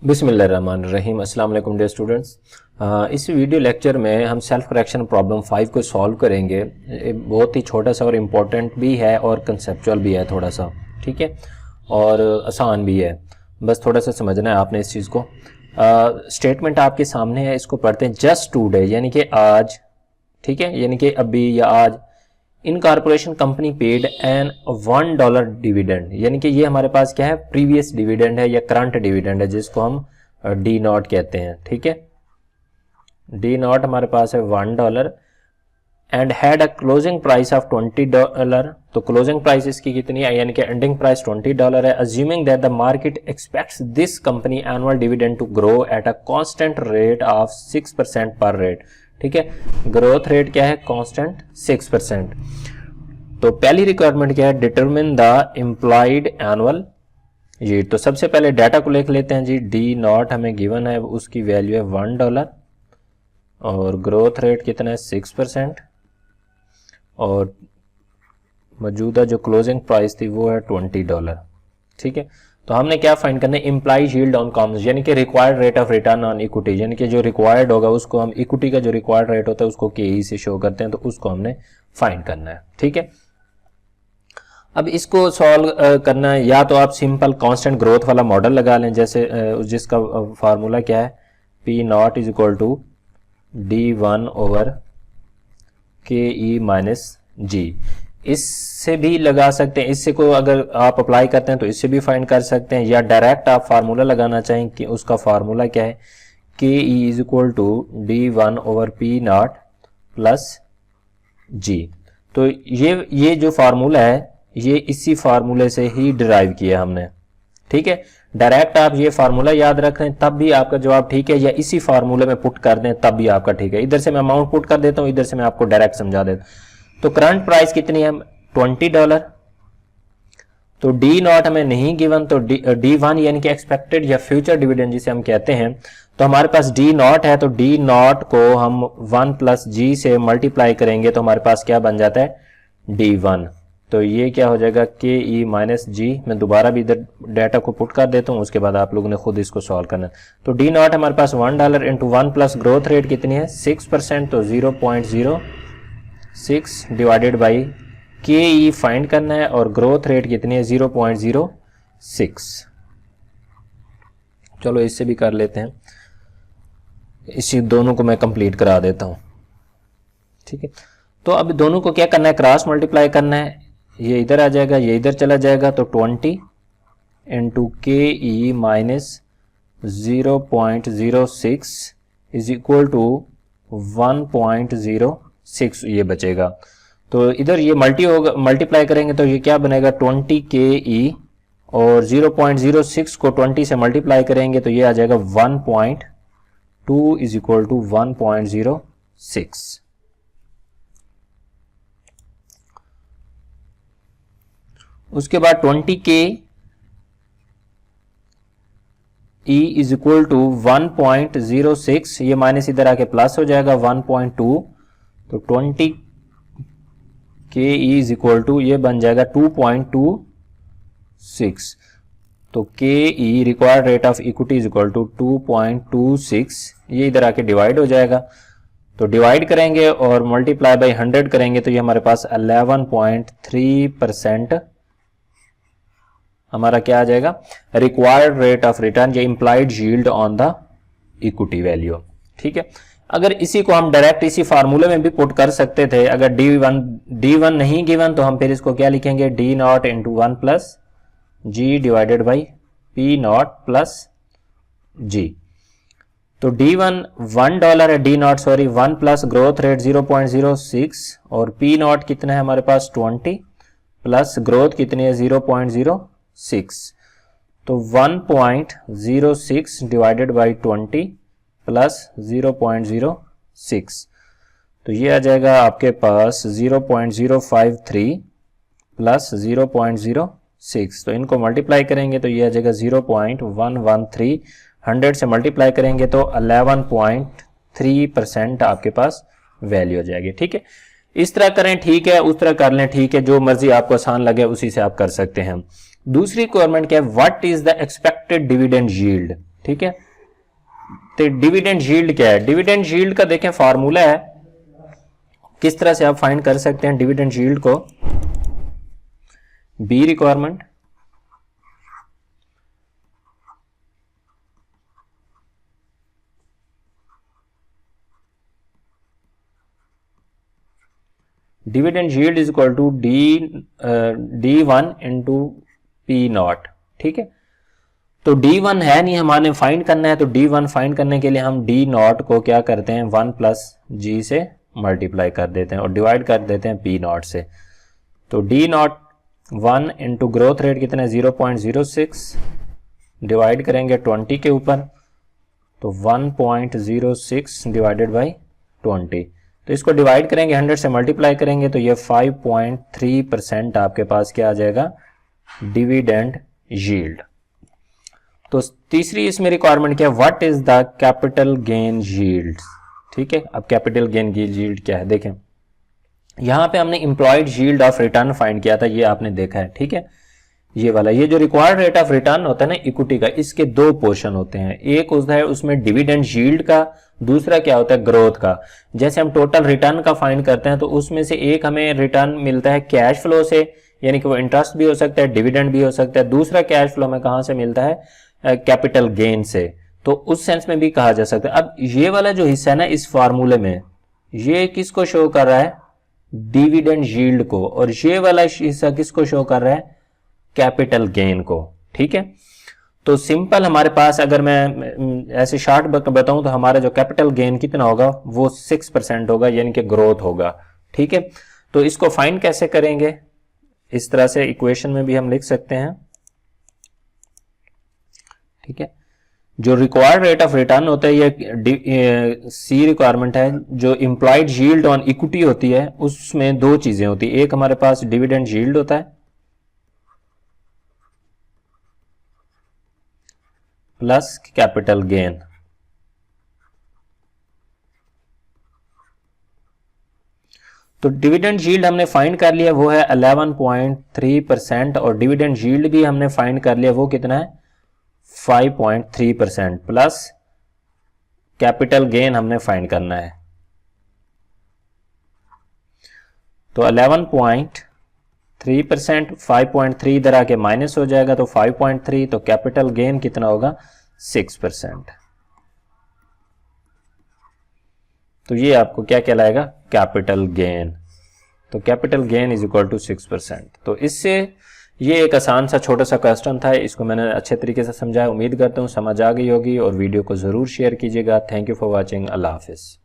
बिस्मिल्लाहिर्रहमानिर्रहीम। अस्सलाम वालेकुम डियर स्टूडेंट्स। इस वीडियो लेक्चर में हम सेल्फ करेक्शन प्रॉब्लम 5 को सॉल्व करेंगे। ये बहुत ही छोटा सा और इम्पोर्टेंट भी है और कंसेप्चुअल भी है थोड़ा सा, ठीक है, और आसान भी है। बस थोड़ा सा समझना है आपने इस चीज़ को। स्टेटमेंट आपके सामने है, इसको पढ़ते हैं। जस्ट टुडे यानी कि आज, ठीक है, यानी कि अभी या आज, in corporation company paid an $1 dividend, यानी कि ये हमारे पास क्या है, प्रीवियस डिविडेंड है या करंट डिविडेंड है, जिसको हम डी नॉट कहते हैं, ठीक है। डी नॉट हमारे पास है $1 and had a closing price of $20। तो क्लोजिंग प्राइस इसकी कितनी है, यानी कि एंडिंग प्राइस $20 है। Assuming that the market expects this company annual dividend to grow at a constant rate of 6% पर रेट, ठीक है। ग्रोथ रेट क्या है, कांस्टेंट 6%। तो पहली रिक्वायरमेंट क्या है, determine the employed annual yield. तो सबसे पहले डाटा को लिख लेते हैं जी। डी नॉट हमें गिवन है, उसकी वैल्यू है $1 और ग्रोथ रेट कितना है, 6%, और मौजूदा जो क्लोजिंग प्राइस थी वो है $20, ठीक है। तो हमने क्या फाइंड करना है, इम्प्लाइड यील्ड ऑन कॉमन, यानी कि required rate of return on equity, यानी कि जो रिक्वायर्ड होगा उसको हम, इक्विटी का जो रिक्वायर्ड रेट होता है उसको के से शो करते हैं, तो उसको हमने फाइंड करना है, ठीक है। अब इसको सॉल्व करना है, या तो आप सिंपल कांस्टेंट ग्रोथ वाला मॉडल लगा लें, जैसे जिसका फार्मूला क्या है, P not is equal to D1 over K E minus जी। इससे भी लगा सकते हैं, इससे को अगर आप अप्लाई करते हैं तो इससे भी फाइंड कर सकते हैं, या डायरेक्ट आप फार्मूला लगाना चाहें कि उसका फार्मूला क्या है, K E is equal to D1 over P naught plus G. तो ये जो फार्मूला है ये इसी फार्मूले से ही डिराइव किया हमने, ठीक है। डायरेक्ट आप ये फार्मूला याद रख रहे हैं तब भी आपका जवाब ठीक है, या इसी फार्मूले में पुट कर दें तब भी आपका ठीक है। इधर से मैं अमाउंट पुट कर देता हूं, इधर से मैं आपको डायरेक्ट समझा देता हूं। तो करंट प्राइस कितनी है, $20। तो डी नॉट हमें नहीं गिवन, तो D1 यानी कि एक्सपेक्टेड या फ्यूचर डिविडेंड जिसे हम कहते हैं, तो हमारे पास डी नॉट है, तो डी नॉट को हम 1 प्लस जी से मल्टीप्लाई करेंगे तो हमारे पास क्या बन जाता है, D1। तो ये क्या हो जाएगा, के ई माइनस जी। मैं दोबारा भी इधर डाटा को पुट कर देता हूँ, उसके बाद आप लोगों ने खुद इसको सॉल्व करना है। तो डी नॉट हमारे पास $1 इंटू 1 प्लस ग्रोथ रेट कितनी है, 6%, तो 0.06 डिवाइडेड बाई के ई फाइंड करना है, और ग्रोथ रेट कितनी है, 0.06। चलो इससे भी कर लेते हैं, इसी दोनों को मैं कंप्लीट करा देता हूँ, ठीक है। तो अब दोनों को क्या करना है, क्रॉस मल्टीप्लाई करना है, ये इधर आ जाएगा, ये इधर चला जाएगा, तो 20 इंटू के E minus 0.06 is equal to 1.06 ये बचेगा। तो इधर ये मल्टीप्लाई करेंगे तो ये क्या बनेगा, 20 के ई, और 0.06 को 20 से मल्टीप्लाई करेंगे तो ये आ जाएगा 1.2 इज इक्वल टू 1.06। उसके बाद 20 के ई इज इक्वल टू 1.06, ये माइनस इधर आके प्लस हो जाएगा 1.2, तो 20 के ई इज इक्वल टू ये बन जाएगा 2.26। तो K E required rate of equity is equal to 2.26, ये इधर आके डिवाइड हो जाएगा, तो डिवाइड करेंगे और मल्टीप्लाई बाई 100 करेंगे तो ये हमारे पास 11.3% हमारा क्या आ जाएगा, रिक्वायर्ड रेट ऑफ रिटर्न या implied yield on the equity value, ठीक है। अगर इसी को हम डायरेक्ट इसी फार्मूले में भी पुट कर सकते थे, अगर D1 नहीं गिवन तो हम फिर इसको क्या लिखेंगे, D naught into 1 plus G divided by P naught plus G. तो D1 $1 है, D naught sorry 1 plus growth rate 0.06, और पी नॉट कितना है हमारे पास 20 प्लस ग्रोथ कितनी है 0.06, तो 1.06 डिवाइडेड बाई 20 प्लस 0.06, तो ये आ जाएगा आपके पास 0.053 प्लस 0.06, तो इनको मल्टीप्लाई करेंगे तो ये आ जाएगा 0.113, 100 से मल्टीप्लाई करेंगे तो 11.3% आपके पास वैल्यू हो जाएगी, ठीक है। इस तरह करें ठीक है, उस तरह कर लें ठीक है, जो मर्जी आपको आसान लगे उसी से आप कर सकते हैं। दूसरी रिक्वायरमेंट क्या है, what is the expected dividend yield. ठीक है। तो डिविडेंड यील्ड क्या है? डिविडेंड यील्ड का देखें फार्मूला है, किस तरह से आप फाइंड कर सकते हैं डिविडेंड यील्ड को। B requirement dividend yield is equal to D1 into P not, ठीक है। तो D1 है नहीं, हमारे फाइंड करना है, तो D1 फाइंड करने के लिए हम D नॉट को क्या करते हैं 1 प्लस G से मल्टीप्लाई कर देते हैं और डिवाइड कर देते हैं P नॉट से। तो D not 1 into growth rate कितना है 0.06 डिवाइड करेंगे 20 के ऊपर, तो 1.06 डिवाइडेड बाई 20। तो इसको डिवाइड करेंगे 100 से मल्टीप्लाई करेंगे तो ये 5.3% आपके पास क्या आ जाएगा डिविडेंड यील्ड। तो तीसरी इसमें रिक्वायरमेंट क्या है, what is the capital gain yield, ठीक है। अब कैपिटल गेन की यील्ड क्या है देखें, यहां पे हमने employed yield of return find किया था, ये आपने देखा है, ठीक है। ये वाला, ये जो रिक्वायर्ड रेट ऑफ रिटर्न होता है ना इक्विटी का, इसके दो पोर्शन होते हैं, एक होता है उसमें डिविडेंड यील्ड का, दूसरा क्या होता है ग्रोथ का। जैसे हम टोटल रिटर्न का फाइंड करते हैं तो उसमें से एक हमें रिटर्न मिलता है कैश फ्लो से, यानी कि वो इंटरेस्ट भी हो सकता है, डिविडेंड भी हो सकता है। दूसरा कैश फ्लो हमें कहां से मिलता है कैपिटल गेन से, तो उस सेंस में भी कहा जा सकता है। अब ये वाला जो हिस्सा है ना इस फार्मूले में, ये किसको शो कर रहा है डिविडेंड यील्ड को, और ये वाला हिस्सा किसको शो कर रहा है कैपिटल गेन को, ठीक है। तो सिंपल हमारे पास अगर मैं ऐसे शॉर्ट बताऊं तो हमारा जो कैपिटल गेन कितना होगा वो 6% होगा, यानी कि ग्रोथ होगा, ठीक है। तो इसको फाइंड कैसे करेंगे, इस तरह से इक्वेशन में भी हम लिख सकते हैं, ठीक है। जो रिक्वायर्ड रेट ऑफ रिटर्न होता है ये सी रिक्वायरमेंट है, जो इंप्लॉयड यील्ड ऑन इक्विटी होती है उसमें दो चीजें होती है, एक हमारे पास डिविडेंड यील्ड होता है प्लस कैपिटल गेन। तो डिविडेंड यील्ड हमने फाइंड कर लिया वो है 11.3% और डिविडेंड यील्ड भी हमने फाइंड कर लिया वो कितना है 5.3% प्लस कैपिटल गेन हमने फाइंड करना है। तो 11.3%, 5.3 इधर आके माइनस हो जाएगा तो 5.3, तो कैपिटल गेन कितना होगा 6%। तो ये आपको क्या कहलाएगा कैपिटल गेन। तो capital gain is equal to 6%। तो इससे ये एक आसान सा छोटा सा क्वेश्चन था, इसको मैंने अच्छे तरीके से समझाया, उम्मीद करता हूँ समझ आ गई होगी और वीडियो को जरूर शेयर कीजिएगा। Thank you for watching, Allah Hafiz.